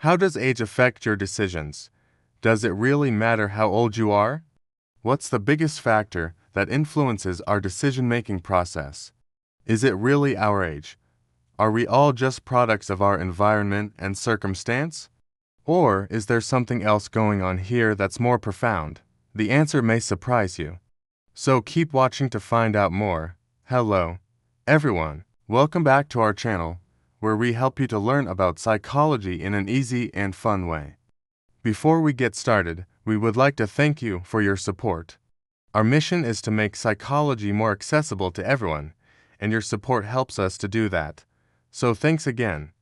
How does age affect your decisions? Does it really matter how old you are? What's the biggest factor that influences our decision-making process? Is it really our age? Are we all just products of our environment and circumstance? Or is there something else going on here that's more profound? The answer may surprise you. So keep watching to find out more. Hello, everyone. Welcome back to our channel, where we help you to learn about psychology in an easy and fun way. Before we get started, we would like to thank you for your support. Our mission is to make psychology more accessible to everyone, and your support helps us to do that. So thanks again.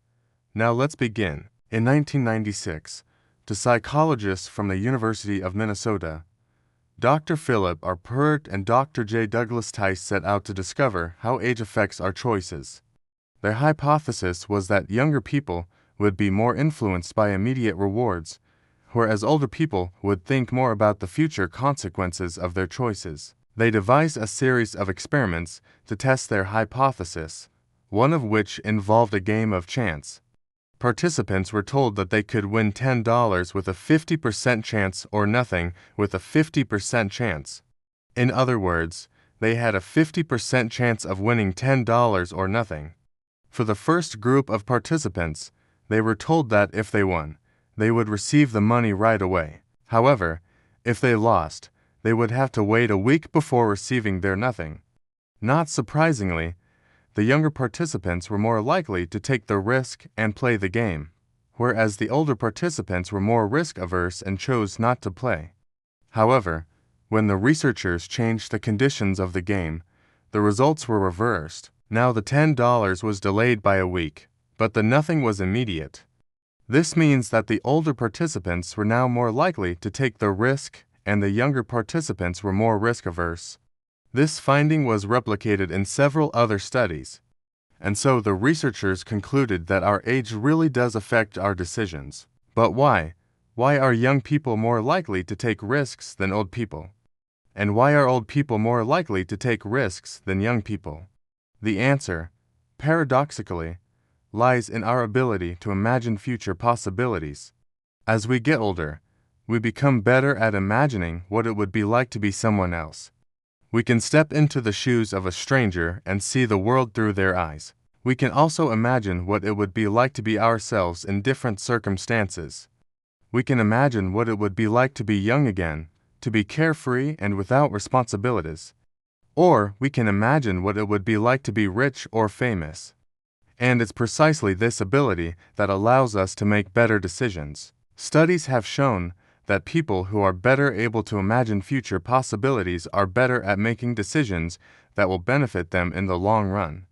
Now let's begin. In 1996, two psychologists from the University of Minnesota, Dr. Philip R. Pert and Dr. J. Douglas Tice, set out to discover how age affects our choices. Their hypothesis was that younger people would be more influenced by immediate rewards, whereas older people would think more about the future consequences of their choices. They devised a series of experiments to test their hypothesis, one of which involved a game of chance. Participants were told that they could win $10 with a 50% chance or nothing with a 50% chance. In other words, they had a 50% chance of winning $10 or nothing. For the first group of participants, they were told that if they won, they would receive the money right away. However, if they lost, they would have to wait a week before receiving their nothing. Not surprisingly, the younger participants were more likely to take the risk and play the game, whereas the older participants were more risk-averse and chose not to play. However, when the researchers changed the conditions of the game, the results were reversed. Now the $10 was delayed by a week, but the nothing was immediate. This means that the older participants were now more likely to take the risk, and the younger participants were more risk-averse. This finding was replicated in several other studies, and so the researchers concluded that our age really does affect our decisions. But why? Why are young people more likely to take risks than old people? And why are old people more likely to take risks than young people? The answer, paradoxically, lies in our ability to imagine future possibilities. As we get older, we become better at imagining what it would be like to be someone else. We can step into the shoes of a stranger and see the world through their eyes. We can also imagine what it would be like to be ourselves in different circumstances. We can imagine what it would be like to be young again, to be carefree and without responsibilities. Or we can imagine what it would be like to be rich or famous. And it's precisely this ability that allows us to make better decisions. Studies have shown that people who are better able to imagine future possibilities are better at making decisions that will benefit them in the long run.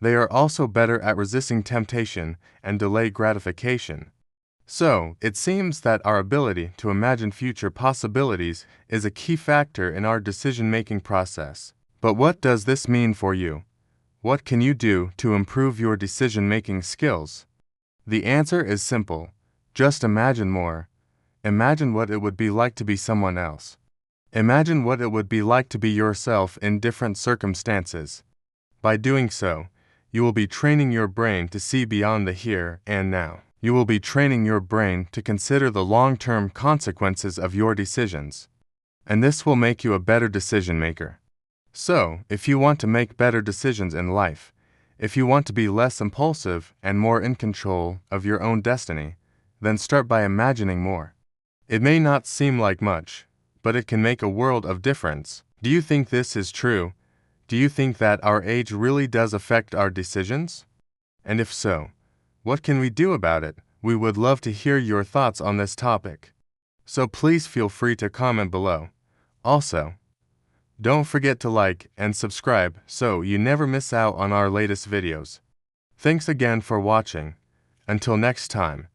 They are also better at resisting temptation and delayed gratification. So, it seems that our ability to imagine future possibilities is a key factor in our decision-making process. But what does this mean for you? What can you do to improve your decision-making skills? The answer is simple. Just imagine more. Imagine what it would be like to be someone else. Imagine what it would be like to be yourself in different circumstances. By doing so, you will be training your brain to see beyond the here and now. You will be training your brain to consider the long-term consequences of your decisions. And this will make you a better decision maker. So, if you want to make better decisions in life, if you want to be less impulsive and more in control of your own destiny, then start by imagining more. It may not seem like much, but it can make a world of difference. Do you think this is true? Do you think that our age really does affect our decisions? And if so, what can we do about it? We would love to hear your thoughts on this topic. So please feel free to comment below. Also, don't forget to like and subscribe so you never miss out on our latest videos. Thanks again for watching. Until next time.